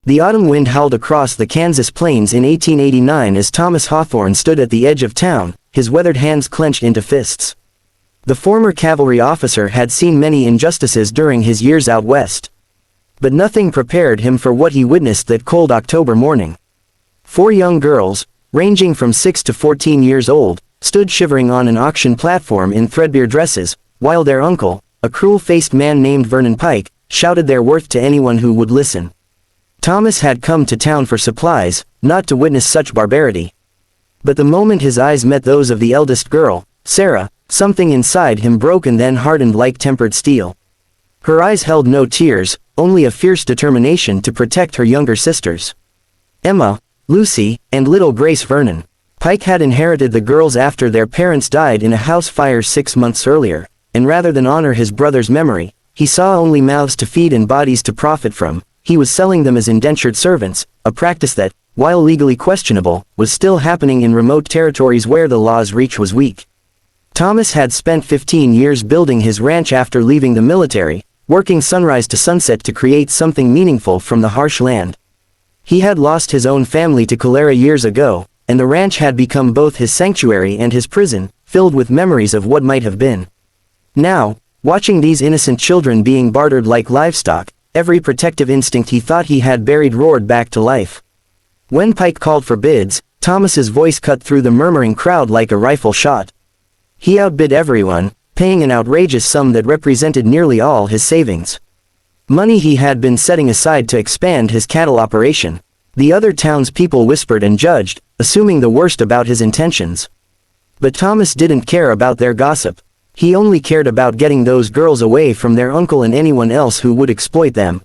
The autumn wind howled across the Kansas plains in 1889 as Thomas Hawthorne stood at the edge of town, his weathered hands clenched into fists. The former cavalry officer had seen many injustices during his years out west. But nothing prepared him for what he witnessed that cold October morning. 4 young girls, ranging from 6 to 14 years old, stood shivering on an auction platform in threadbare dresses, while their uncle, a cruel-faced man named Vernon Pike, shouted their worth to anyone who would listen. Thomas had come to town for supplies, not to witness such barbarity. But the moment his eyes met those of the eldest girl, Sarah, something inside him broke and then hardened like tempered steel. Her eyes held no tears, only a fierce determination to protect her younger sisters. Emma, Lucy, and little Grace Vernon. Pike had inherited the girls after their parents died in a house fire 6 months earlier, and rather than honor his brother's memory, he saw only mouths to feed and bodies to profit from. He was selling them as indentured servants, a practice that, while legally questionable, was still happening in remote territories where the law's reach was weak. Thomas had spent 15 years building his ranch after leaving the military, working sunrise to sunset to create something meaningful from the harsh land. He had lost his own family to cholera years ago, and the ranch had become both his sanctuary and his prison, filled with memories of what might have been. Now, watching these innocent children being bartered like livestock, every protective instinct he thought he had buried roared back to life. When Pike called for bids, Thomas's voice cut through the murmuring crowd like a rifle shot. He outbid everyone, paying an outrageous sum that represented nearly all his savings. Money he had been setting aside to expand his cattle operation. The other townspeople whispered and judged, assuming the worst about his intentions. But Thomas didn't care about their gossip. He only cared about getting those girls away from their uncle and anyone else who would exploit them.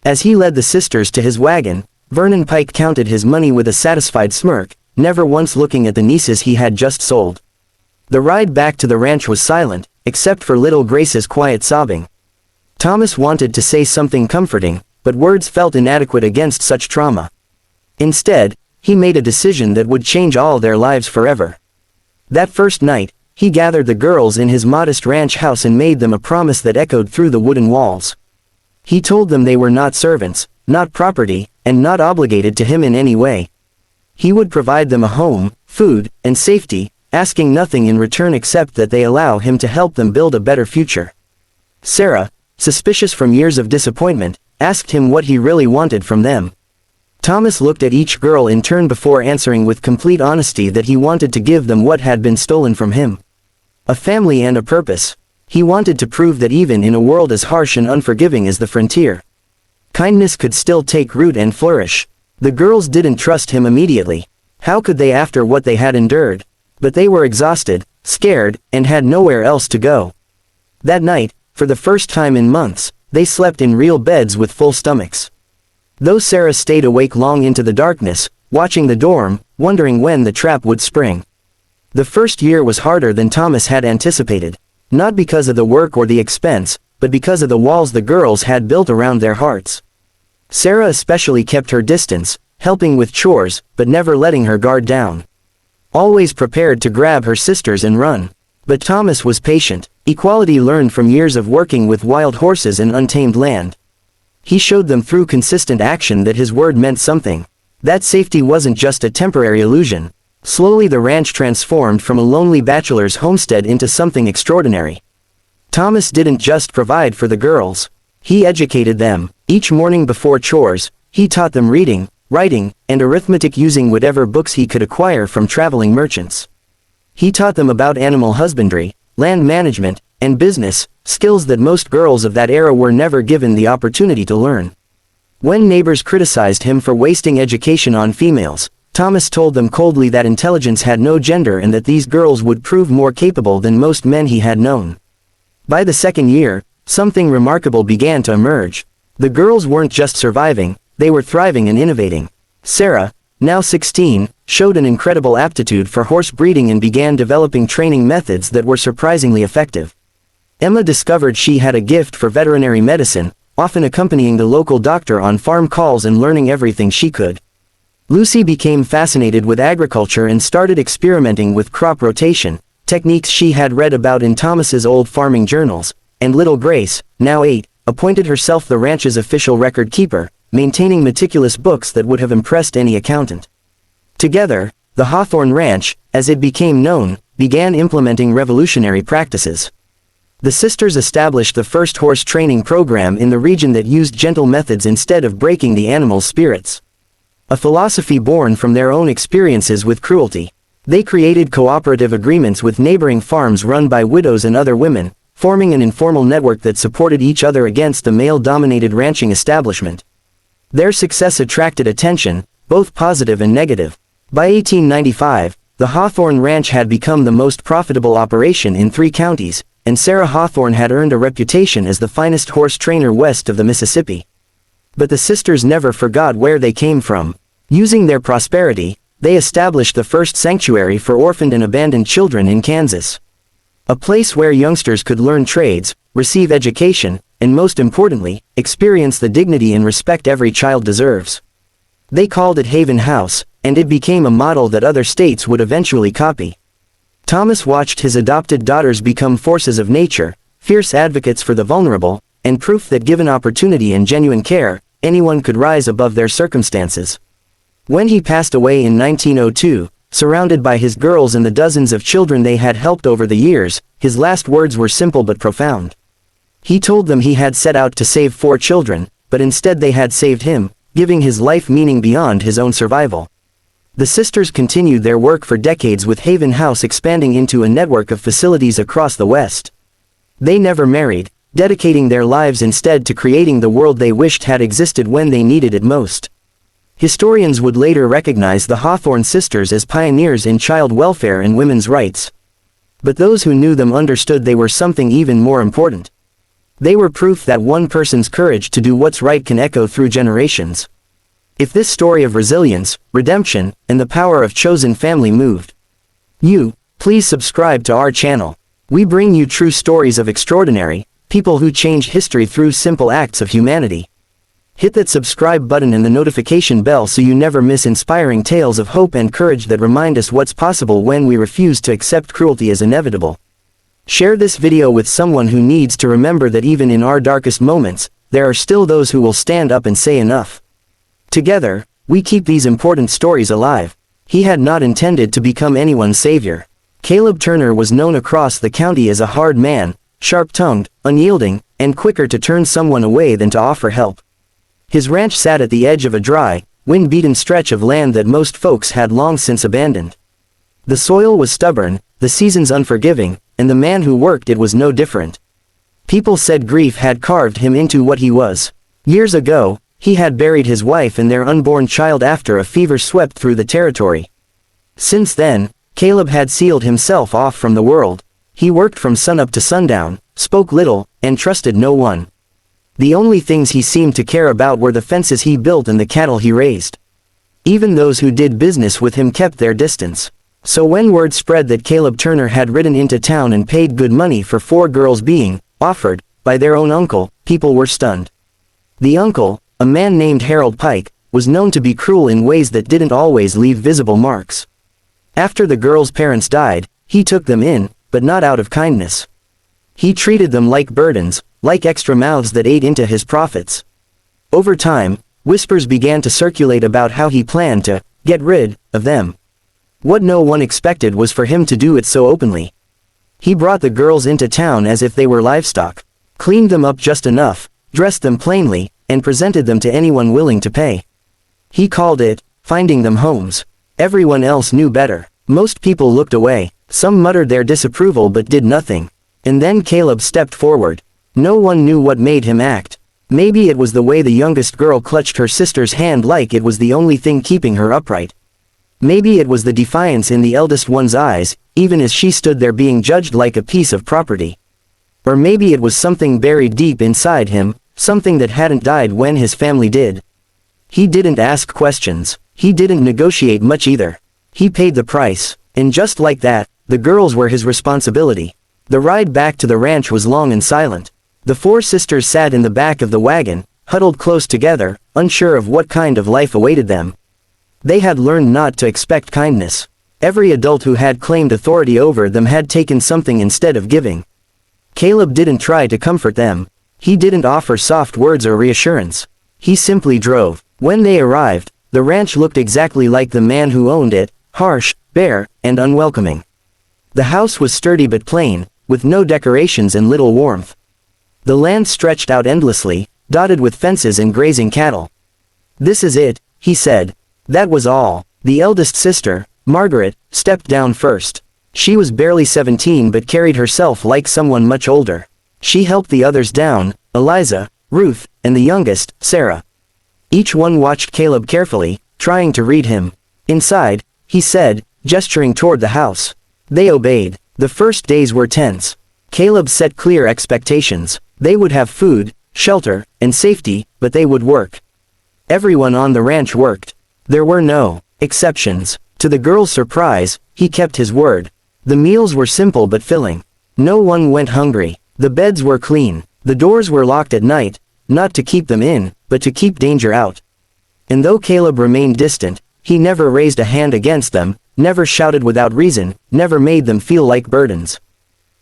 As he led the sisters to his wagon, Vernon Pike counted his money with a satisfied smirk, never once looking at the nieces he had just sold. The ride back to the ranch was silent, except for little Grace's quiet sobbing. Thomas wanted to say something comforting, but words felt inadequate against such trauma. Instead, he made a decision that would change all their lives forever. That first night, he gathered the girls in his modest ranch house and made them a promise that echoed through the wooden walls. He told them they were not servants, not property, and not obligated to him in any way. He would provide them a home, food, and safety, asking nothing in return except that they allow him to help them build a better future. Sarah, suspicious from years of disappointment, asked him what he really wanted from them. Thomas looked at each girl in turn before answering with complete honesty that he wanted to give them what had been stolen from him. A family and a purpose. He wanted to prove that even in a world as harsh and unforgiving as the frontier, kindness could still take root and flourish. The girls didn't trust him immediately. How could they after what they had endured? But they were exhausted, scared, and had nowhere else to go. That night, for the first time in months, they slept in real beds with full stomachs. Though Sarah stayed awake long into the darkness, watching the dorm, wondering when the trap would spring. The first year was harder than Thomas had anticipated, not because of the work or the expense, but because of the walls the girls had built around their hearts. Sarah especially kept her distance, helping with chores, but never letting her guard down. Always prepared to grab her sisters and run. But Thomas was patient, equality learned from years of working with wild horses and untamed land. He showed them through consistent action that his word meant something. That safety wasn't just a temporary illusion. Slowly the ranch transformed from a lonely bachelor's homestead into something extraordinary. Thomas didn't just provide for the girls. He educated them. Each morning before chores, he taught them reading, writing, and arithmetic using whatever books he could acquire from traveling merchants. He taught them about animal husbandry, land management, and business, skills that most girls of that era were never given the opportunity to learn. When neighbors criticized him for wasting education on females, Thomas told them coldly that intelligence had no gender and that these girls would prove more capable than most men he had known. By the second year, something remarkable began to emerge. The girls weren't just surviving, they were thriving and innovating. Sarah, now 16, showed an incredible aptitude for horse breeding and began developing training methods that were surprisingly effective. Emma discovered she had a gift for veterinary medicine, often accompanying the local doctor on farm calls and learning everything she could. Lucy became fascinated with agriculture and started experimenting with crop rotation, techniques she had read about in Thomas's old farming journals, and little Grace, now 8, appointed herself the ranch's official record keeper, maintaining meticulous books that would have impressed any accountant. Together, the Hawthorne Ranch, as it became known, began implementing revolutionary practices. The sisters established the first horse training program in the region that used gentle methods instead of breaking the animal's spirits. A philosophy born from their own experiences with cruelty. They created cooperative agreements with neighboring farms run by widows and other women, forming an informal network that supported each other against the male-dominated ranching establishment. Their success attracted attention, both positive and negative. By 1895, the Hawthorne Ranch had become the most profitable operation in 3 counties, and Sarah Hawthorne had earned a reputation as the finest horse trainer west of the Mississippi. But the sisters never forgot where they came from. Using their prosperity, they established the first sanctuary for orphaned and abandoned children in Kansas. A place where youngsters could learn trades, receive education, and most importantly, experience the dignity and respect every child deserves. They called it Haven House, and it became a model that other states would eventually copy. Thomas watched his adopted daughters become forces of nature, fierce advocates for the vulnerable, and proof that given opportunity and genuine care, anyone could rise above their circumstances. When he passed away in 1902, surrounded by his girls and the dozens of children they had helped over the years, his last words were simple but profound. He told them he had set out to save 4 children, but instead they had saved him, giving his life meaning beyond his own survival. The sisters continued their work for decades, with Haven House expanding into a network of facilities across the West. They never married, dedicating their lives instead to creating the world they wished had existed when they needed it most. Historians would later recognize the Hawthorne sisters as pioneers in child welfare and women's rights. But those who knew them understood they were something even more important. They were proof that one person's courage to do what's right can echo through generations. If this story of resilience, redemption, and the power of chosen family moved you, please subscribe to our channel. We bring you true stories of extraordinary people who change history through simple acts of humanity. Hit that subscribe button and the notification bell so you never miss inspiring tales of hope and courage that remind us what's possible when we refuse to accept cruelty as inevitable. Share this video with someone who needs to remember that even in our darkest moments, there are still those who will stand up and say enough. Together, we keep these important stories alive. He had not intended to become anyone's savior. Caleb Turner was known across the county as a hard man, sharp-tongued, unyielding, and quicker to turn someone away than to offer help. His ranch sat at the edge of a dry, wind-beaten stretch of land that most folks had long since abandoned. The soil was stubborn, the seasons unforgiving, and the man who worked it was no different. People said grief had carved him into what he was. Years ago, he had buried his wife and their unborn child after a fever swept through the territory. Since then, Caleb had sealed himself off from the world. He worked from sunup to sundown, spoke little, and trusted no one. The only things he seemed to care about were the fences he built and the cattle he raised. Even those who did business with him kept their distance. So when word spread that Caleb Turner had ridden into town and paid good money for 4 girls being offered by their own uncle, people were stunned. The uncle, a man named Harold Pike, was known to be cruel in ways that didn't always leave visible marks. After the girls' parents died, he took them in, but not out of kindness. He treated them like burdens, like extra mouths that ate into his profits. Over time, whispers began to circulate about how he planned to get rid of them. What no one expected was for him to do it so openly. He brought the girls into town as if they were livestock, cleaned them up just enough, dressed them plainly, and presented them to anyone willing to pay. He called it finding them homes. Everyone else knew better. Most people looked away. Some muttered their disapproval but did nothing. And then Caleb stepped forward. No one knew what made him act. Maybe it was the way the youngest girl clutched her sister's hand like it was the only thing keeping her upright. Maybe it was the defiance in the eldest one's eyes, even as she stood there being judged like a piece of property. Or maybe it was something buried deep inside him, something that hadn't died when his family did. He didn't ask questions. He didn't negotiate much either. He paid the price, and just like that, the girls were his responsibility. The ride back to the ranch was long and silent. The 4 sisters sat in the back of the wagon, huddled close together, unsure of what kind of life awaited them. They had learned not to expect kindness. Every adult who had claimed authority over them had taken something instead of giving. Caleb didn't try to comfort them. He didn't offer soft words or reassurance. He simply drove. When they arrived, the ranch looked exactly like the man who owned it, harsh, bare, and unwelcoming. The house was sturdy but plain, with no decorations and little warmth. The land stretched out endlessly, dotted with fences and grazing cattle. "This is it," he said. That was all. The eldest sister, Margaret, stepped down first. She was barely 17 but carried herself like someone much older. She helped the others down, Eliza, Ruth, and the youngest, Sarah. Each one watched Caleb carefully, trying to read him. "Inside," he said, gesturing toward the house. They obeyed. The first days were tense. Caleb set clear expectations. They would have food, shelter, and safety, but they would work. Everyone on the ranch worked. There were no exceptions. To the girls' surprise, he kept his word. The meals were simple but filling. No one went hungry. The beds were clean. The doors were locked at night, not to keep them in, but to keep danger out. And though Caleb remained distant, he never raised a hand against them, never shouted without reason, never made them feel like burdens.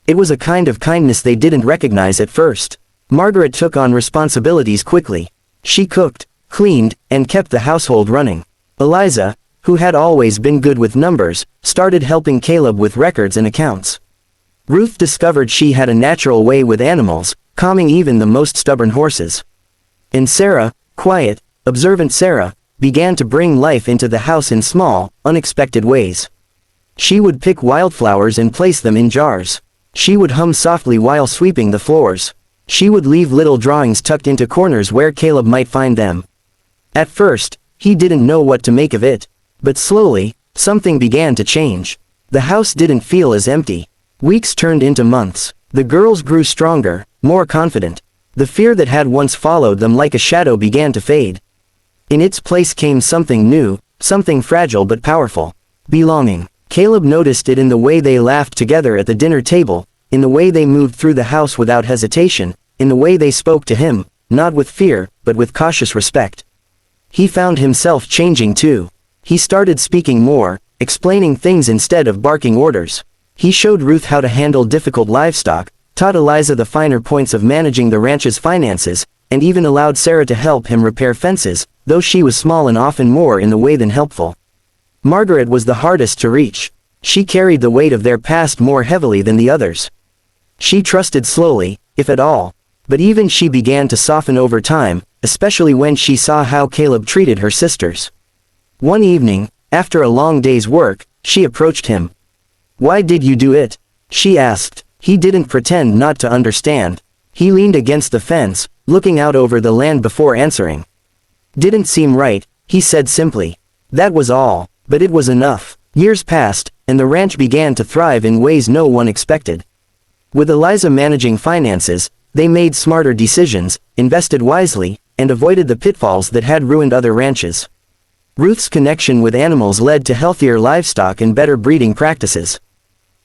It was a kind of kindness they didn't recognize at first. Margaret took on responsibilities quickly. She cooked, cleaned, and kept the household running. Eliza, who had always been good with numbers, started helping Caleb with records and accounts. Ruth discovered she had a natural way with animals, calming even the most stubborn horses. And Sarah, quiet, observant Sarah, began to bring life into the house in small, unexpected ways. She would pick wildflowers and place them in jars. She would hum softly while sweeping the floors. She would leave little drawings tucked into corners where Caleb might find them. At first, he didn't know what to make of it. But slowly, something began to change. The house didn't feel as empty. Weeks turned into months. The girls grew stronger, more confident. The fear that had once followed them like a shadow began to fade. In its place came something new, something fragile but powerful. Belonging. Caleb noticed it in the way they laughed together at the dinner table, in the way they moved through the house without hesitation, in the way they spoke to him, not with fear, but with cautious respect. He found himself changing too. He started speaking more, explaining things instead of barking orders. He showed Ruth how to handle difficult livestock, taught Eliza the finer points of managing the ranch's finances, and even allowed Sarah to help him repair fences, though she was small and often more in the way than helpful. Margaret was the hardest to reach. She carried the weight of their past more heavily than the others. She trusted slowly, if at all. But even she began to soften over time, especially when she saw how Caleb treated her sisters. One evening, after a long day's work, she approached him. "Why did you do it?" she asked. He didn't pretend not to understand. He leaned against the fence, looking out over the land before answering. "Didn't seem right," he said simply. That was all, but it was enough. Years passed, and the ranch began to thrive in ways no one expected. With Eliza managing finances, they made smarter decisions, invested wisely, and avoided the pitfalls that had ruined other ranches. Ruth's connection with animals led to healthier livestock and better breeding practices.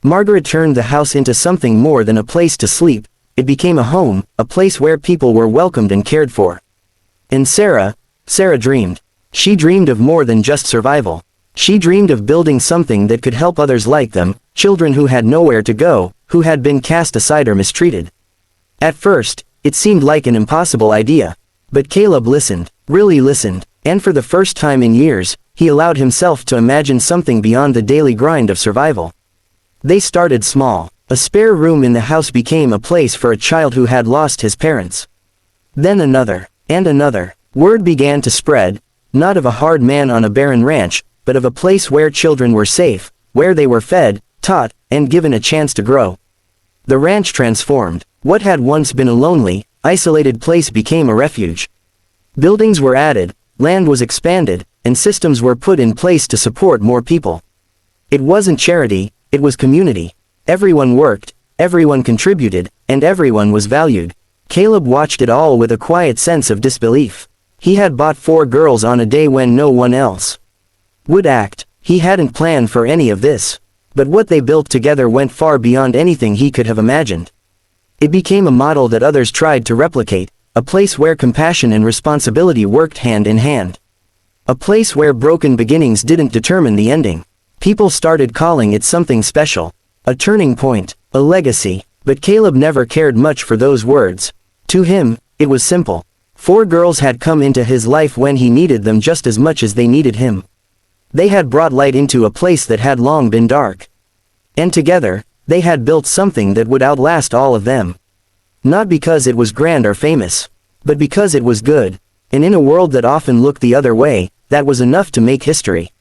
Margaret turned the house into something more than a place to sleep. It became a home, a place where people were welcomed and cared for. And Sarah dreamed. She dreamed of more than just survival. She dreamed of building something that could help others like them, children who had nowhere to go, who had been cast aside or mistreated. At first, it seemed like an impossible idea. But Caleb listened, really listened, and for the first time in years, he allowed himself to imagine something beyond the daily grind of survival. They started small. A spare room in the house became a place for a child who had lost his parents. Then another, and another. Word began to spread, not of a hard man on a barren ranch, but of a place where children were safe, where they were fed, taught, and given a chance to grow. The ranch transformed. What had once been a lonely, isolated place became a refuge. Buildings were added, land was expanded, and systems were put in place to support more people. It wasn't charity, it was community. Everyone worked, everyone contributed, and everyone was valued. Caleb watched it all with a quiet sense of disbelief. He had bought 4 girls on a day when no one else would act. He hadn't planned for any of this. But what they built together went far beyond anything he could have imagined. It became a model that others tried to replicate, a place where compassion and responsibility worked hand in hand. A place where broken beginnings didn't determine the ending. People started calling it something special. A turning point, a legacy. But Caleb never cared much for those words. To him, it was simple. 4 girls had come into his life when he needed them just as much as they needed him. They had brought light into a place that had long been dark. And together, they had built something that would outlast all of them. Not because it was grand or famous, but because it was good, and in a world that often looked the other way, that was enough to make history.